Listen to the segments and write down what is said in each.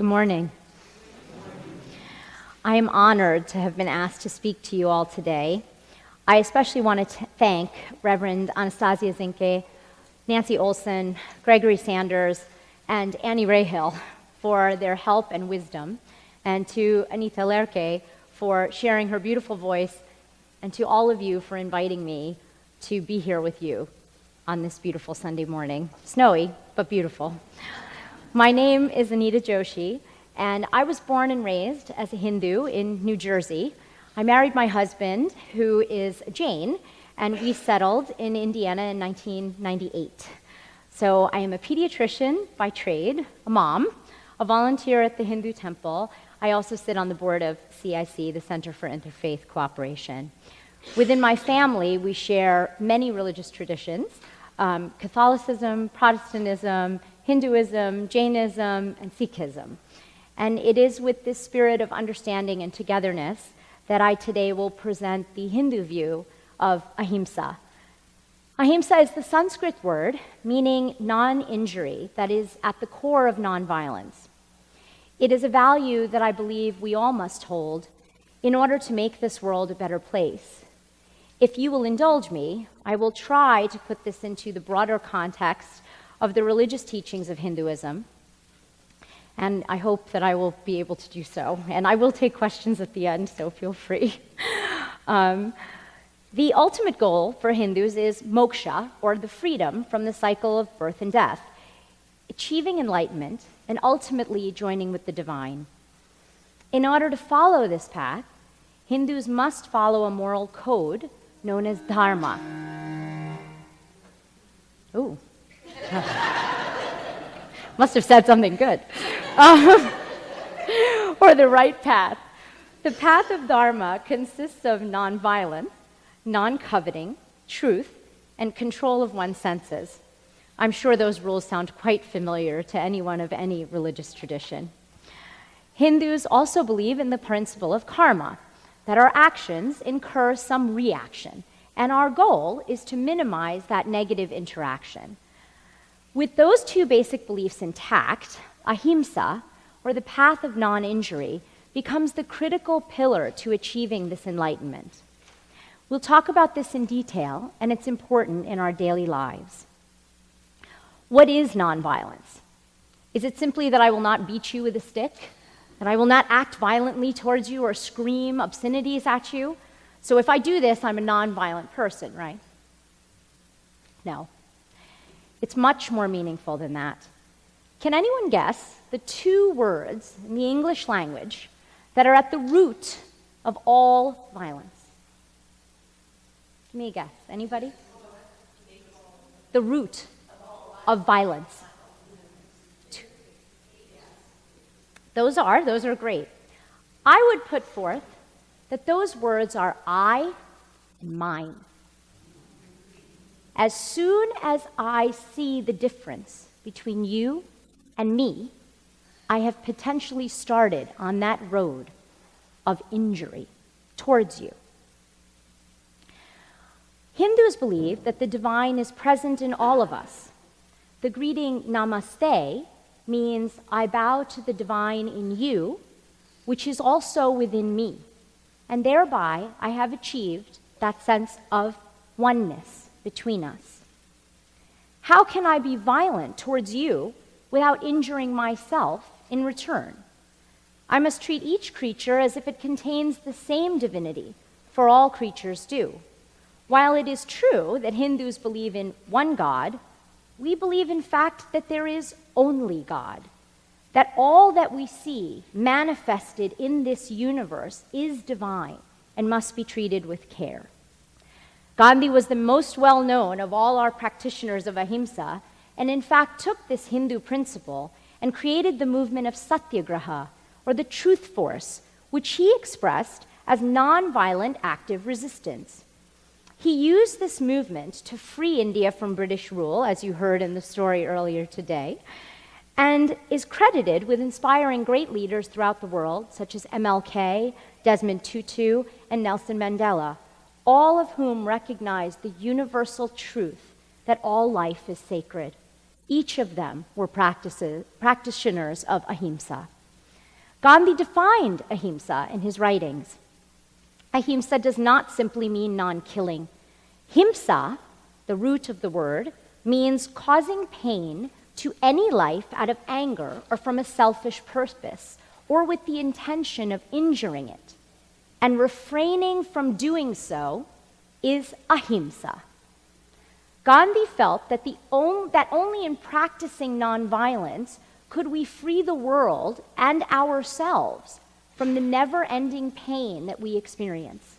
Good morning. I am honored to have been asked to speak to you all today. I especially want to thank Reverend Anastasia Zinke, Nancy Olson, Gregory Sanders, and Annie Rahill for their help and wisdom, and to Anita Lerke for sharing her beautiful voice, and to all of you for inviting me to be here with you on this beautiful Sunday morning. Snowy, but beautiful. My name is Anita Joshi, and I was born and raised as a Hindu in New Jersey. I married my husband, who is a Jain, and we settled in Indiana in 1998. So I am a pediatrician by trade, a mom, a volunteer at the Hindu temple. I also sit on the board of CIC, the Center for Interfaith Cooperation. Within my family, we share many religious traditions, Catholicism, Protestantism, Hinduism, Jainism, and Sikhism. And it is with this spirit of understanding and togetherness that I today will present the Hindu view of Ahimsa. Ahimsa is the Sanskrit word meaning non-injury that is at the core of nonviolence. It is a value that I believe we all must hold in order to make this world a better place. If you will indulge me, I will try to put this into the broader context of the religious teachings of Hinduism, and I hope that I will be able to do so. And I will take questions at the end, so feel free. The ultimate goal for Hindus is moksha, or the freedom from the cycle of birth and death, achieving enlightenment, and ultimately joining with the divine. In order to follow this path, Hindus must follow a moral code known as dharma. Ooh. Must have said something good. Or the right path. The path of dharma consists of non-violence, non-coveting, truth, and control of one's senses. I'm sure those rules sound quite familiar to anyone of any religious tradition. Hindus also believe in the principle of karma, that our actions incur some reaction, and our goal is to minimize that negative interaction. With those two basic beliefs intact, Ahimsa, or the path of non-injury, becomes the critical pillar to achieving this enlightenment. We'll talk about this in detail, and it's important in our daily lives. What is nonviolence? Is it simply that I will not beat you with a stick? That I will not act violently towards you or scream obscenities at you? So if I do this, I'm a nonviolent person, right? No. It's much more meaningful than that. Can anyone guess the two words in the English language that are at the root of all violence? Give me a guess. Anybody? The root of violence. Those are great. I would put forth that those words are I and mine. As soon as I see the difference between you and me, I have potentially started on that road of injury towards you. Hindus believe that the divine is present in all of us. The greeting namaste means I bow to the divine in you, which is also within me, and thereby I have achieved that sense of oneness between us. How can I be violent towards you without injuring myself in return? I must treat each creature as if it contains the same divinity, for all creatures do. While it is true that Hindus believe in one God, we believe in fact that there is only God, that all that we see manifested in this universe is divine and must be treated with care. Gandhi was the most well-known of all our practitioners of Ahimsa, and in fact took this Hindu principle and created the movement of Satyagraha, or the truth force, which he expressed as nonviolent active resistance. He used this movement to free India from British rule, as you heard in the story earlier today, and is credited with inspiring great leaders throughout the world, such as MLK, Desmond Tutu, and Nelson Mandela, all of whom recognized the universal truth that all life is sacred. Each of them were practitioners of Ahimsa. Gandhi defined ahimsa in his writings. Ahimsa does not simply mean non-killing. Himsa, the root of the word, means causing pain to any life out of anger or from a selfish purpose, or with the intention of injuring it. And refraining from doing so is ahimsa. Gandhi felt that only in practicing nonviolence could we free the world and ourselves from the never-ending pain that we experience.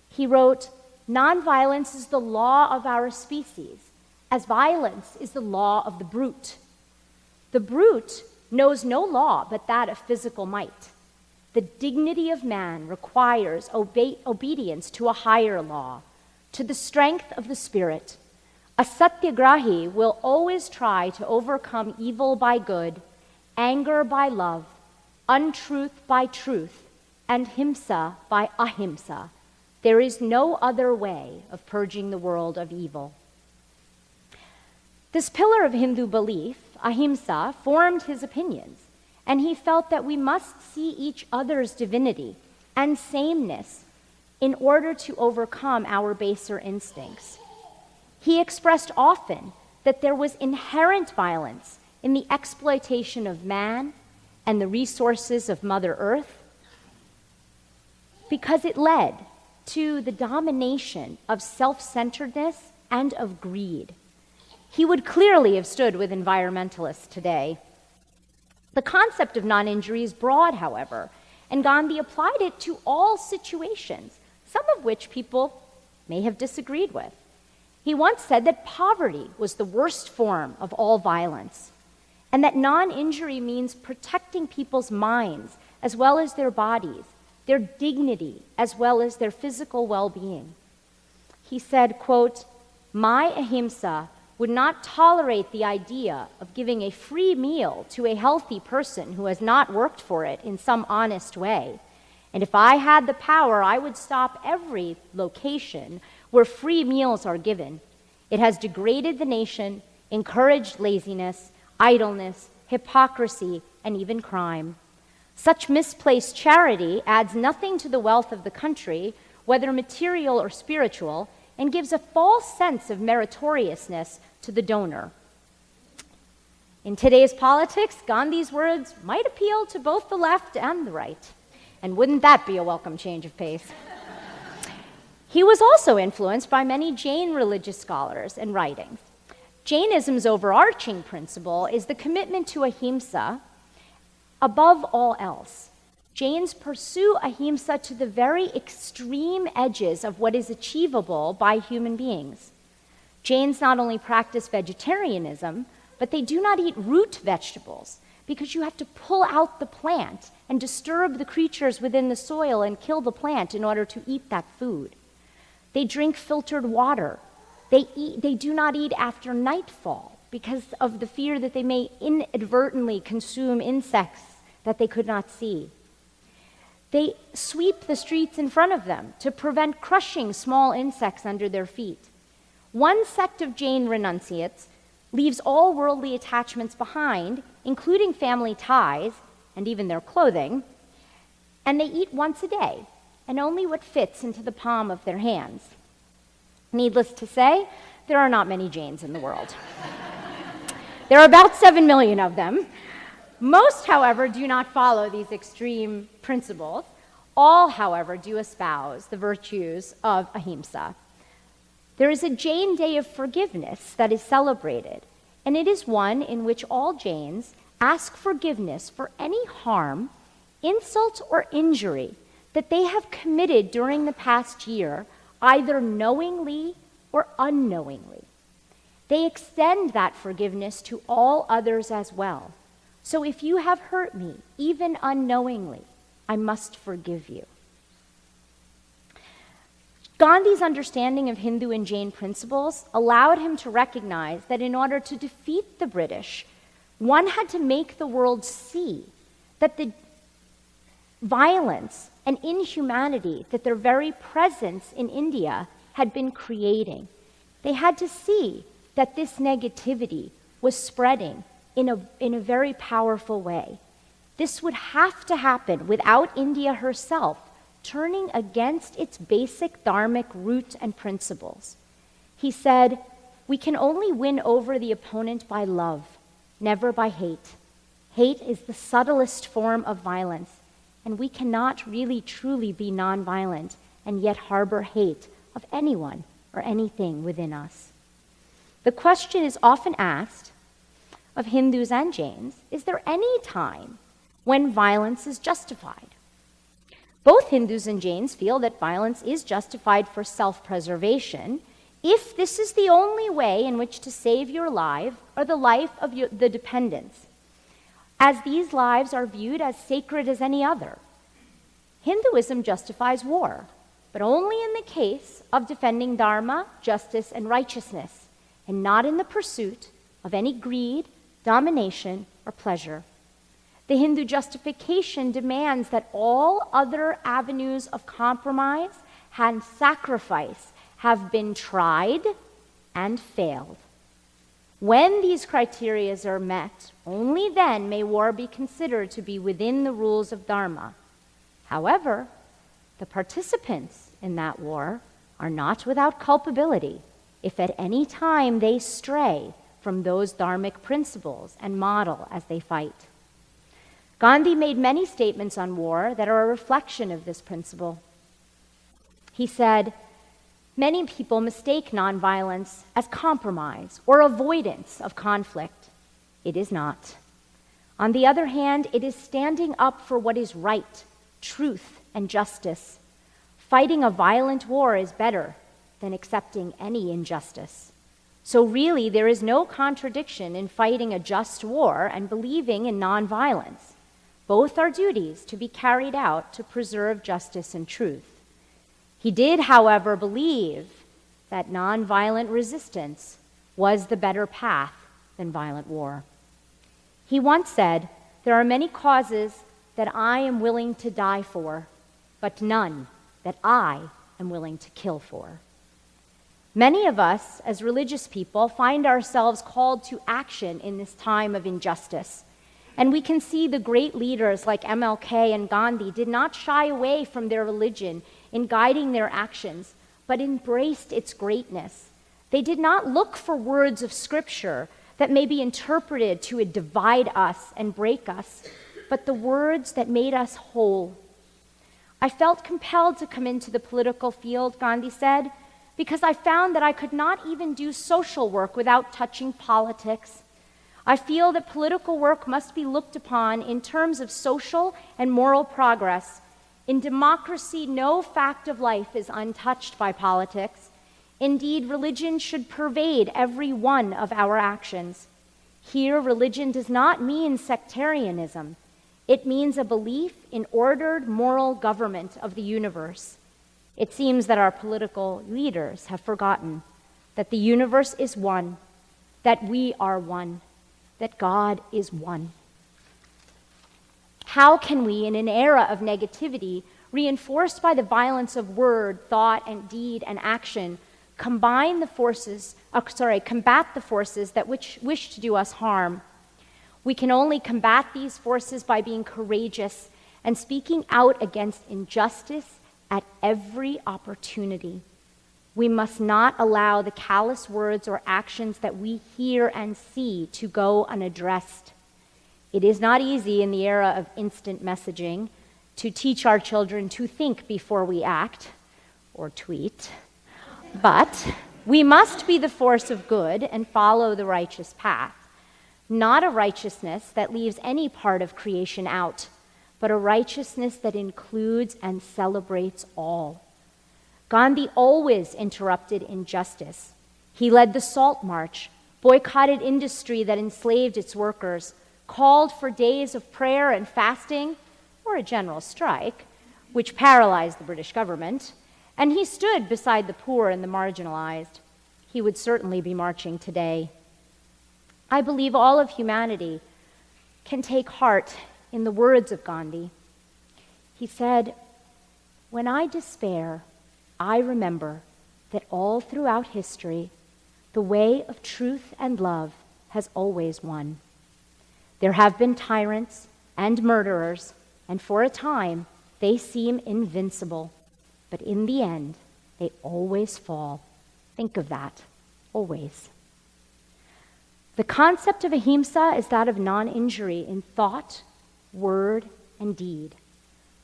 He wrote, "Nonviolence is the law of our species, as violence is the law of the brute. The brute knows no law but that of physical might. The dignity of man requires obedience to a higher law, to the strength of the spirit. A satyagrahi will always try to overcome evil by good, anger by love, untruth by truth, and himsa by ahimsa. There is no other way of purging the world of evil." This pillar of Hindu belief, ahimsa, formed his opinions, and he felt that we must see each other's divinity and sameness in order to overcome our baser instincts. He expressed often that there was inherent violence in the exploitation of man and the resources of Mother Earth because it led to the domination of self-centeredness and of greed. He would clearly have stood with environmentalists today. The concept of non-injury is broad, however, and Gandhi applied it to all situations, some of which people may have disagreed with. He once said that poverty was the worst form of all violence, and that non-injury means protecting people's minds as well as their bodies, their dignity as well as their physical well-being. He said, quote, "My ahimsa would not tolerate the idea of giving a free meal to a healthy person who has not worked for it in some honest way. And if I had the power, I would stop every location where free meals are given. It has degraded the nation, encouraged laziness, idleness, hypocrisy, and even crime. Such misplaced charity adds nothing to the wealth of the country, whether material or spiritual, and gives a false sense of meritoriousness to the donor." In today's politics, Gandhi's words might appeal to both the left and the right. And wouldn't that be a welcome change of pace? He was also influenced by many Jain religious scholars and writings. Jainism's overarching principle is the commitment to ahimsa above all else. Jains pursue ahimsa to the very extreme edges of what is achievable by human beings. Jains not only practice vegetarianism, but they do not eat root vegetables because you have to pull out the plant and disturb the creatures within the soil and kill the plant in order to eat that food. They drink filtered water. They do not eat after nightfall because of the fear that they may inadvertently consume insects that they could not see. They sweep the streets in front of them to prevent crushing small insects under their feet. One sect of Jain renunciates leaves all worldly attachments behind, including family ties and even their clothing, and they eat once a day, and only what fits into the palm of their hands. Needless to say, there are not many Jains in the world. There are about 7 million of them. Most, however, do not follow these extreme principles. All, however, do espouse the virtues of ahimsa. There is a Jain Day of Forgiveness that is celebrated, and it is one in which all Jains ask forgiveness for any harm, insult, or injury that they have committed during the past year, either knowingly or unknowingly. They extend that forgiveness to all others as well. So if you have hurt me, even unknowingly, I must forgive you. Gandhi's understanding of Hindu and Jain principles allowed him to recognize that in order to defeat the British, one had to make the world see that the violence and inhumanity that their very presence in India had been creating. They had to see that this negativity was spreading in a very powerful way. This would have to happen without India herself turning against its basic dharmic root and principles. He said, "We can only win over the opponent by love, never by hate. Hate is the subtlest form of violence, and we cannot really truly be nonviolent and yet harbor hate of anyone or anything within us." The question is often asked of Hindus and Jains, is there any time when violence is justified? Both Hindus and Jains feel that violence is justified for self-preservation if this is the only way in which to save your life or the life of the dependents, as these lives are viewed as sacred as any other. Hinduism justifies war, but only in the case of defending dharma, justice, and righteousness, and not in the pursuit of any greed, domination, or pleasure. The Hindu justification demands that all other avenues of compromise and sacrifice have been tried and failed. When these criteria are met, only then may war be considered to be within the rules of Dharma. However, the participants in that war are not without culpability if at any time they stray from those dharmic principles and model as they fight. Gandhi made many statements on war that are a reflection of this principle. He said, "Many people mistake nonviolence as compromise or avoidance of conflict. It is not. On the other hand, it is standing up for what is right, truth, and justice. Fighting a violent war is better than accepting any injustice. So really, there is no contradiction in fighting a just war and believing in nonviolence. Both are duties to be carried out to preserve justice and truth." He did, however, believe that nonviolent resistance was the better path than violent war. He once said, "There are many causes that I am willing to die for, but none that I am willing to kill for." Many of us, as religious people, find ourselves called to action in this time of injustice. And we can see the great leaders like MLK and Gandhi did not shy away from their religion in guiding their actions, but embraced its greatness. They did not look for words of scripture that may be interpreted to divide us and break us, but the words that made us whole. "I felt compelled to come into the political field," Gandhi said, "because I found that I could not even do social work without touching politics. I feel that political work must be looked upon in terms of social and moral progress. In democracy, no fact of life is untouched by politics. Indeed, religion should pervade every one of our actions. Here, religion does not mean sectarianism. It means a belief in ordered moral government of the universe. It seems that our political leaders have forgotten that the universe is one, that we are one, that God is one. How can we, in an era of negativity, reinforced by the violence of word, thought, and deed and action, combat the forces that wish to do us harm? We can only combat these forces by being courageous and speaking out against injustice at every opportunity. We must not allow the callous words or actions that we hear and see to go unaddressed. It is not easy in the era of instant messaging to teach our children to think before we act or tweet, but we must be the force of good and follow the righteous path, not a righteousness that leaves any part of creation out, but a righteousness that includes and celebrates all. Gandhi always interrupted injustice. He led the Salt March, boycotted industry that enslaved its workers, called for days of prayer and fasting, or a general strike, which paralyzed the British government, and he stood beside the poor and the marginalized. He would certainly be marching today. I believe all of humanity can take heart in the words of Gandhi. He said, "When I despair, I remember that all throughout history, the way of truth and love has always won. There have been tyrants, and murderers, and for a time, they seem invincible. But in the end, they always fall. Think of that, always. The concept of ahimsa is that of non-injury in thought, word, and deed.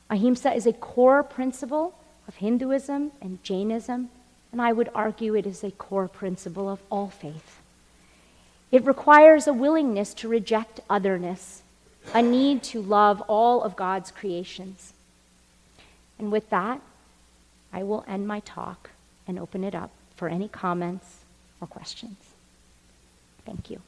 Ahimsa is a core principle of Hinduism and Jainism, and I would argue it is a core principle of all faith. It requires a willingness to reject otherness, a need to love all of God's creations. And with that, I will end my talk and open it up for any comments or questions. Thank you.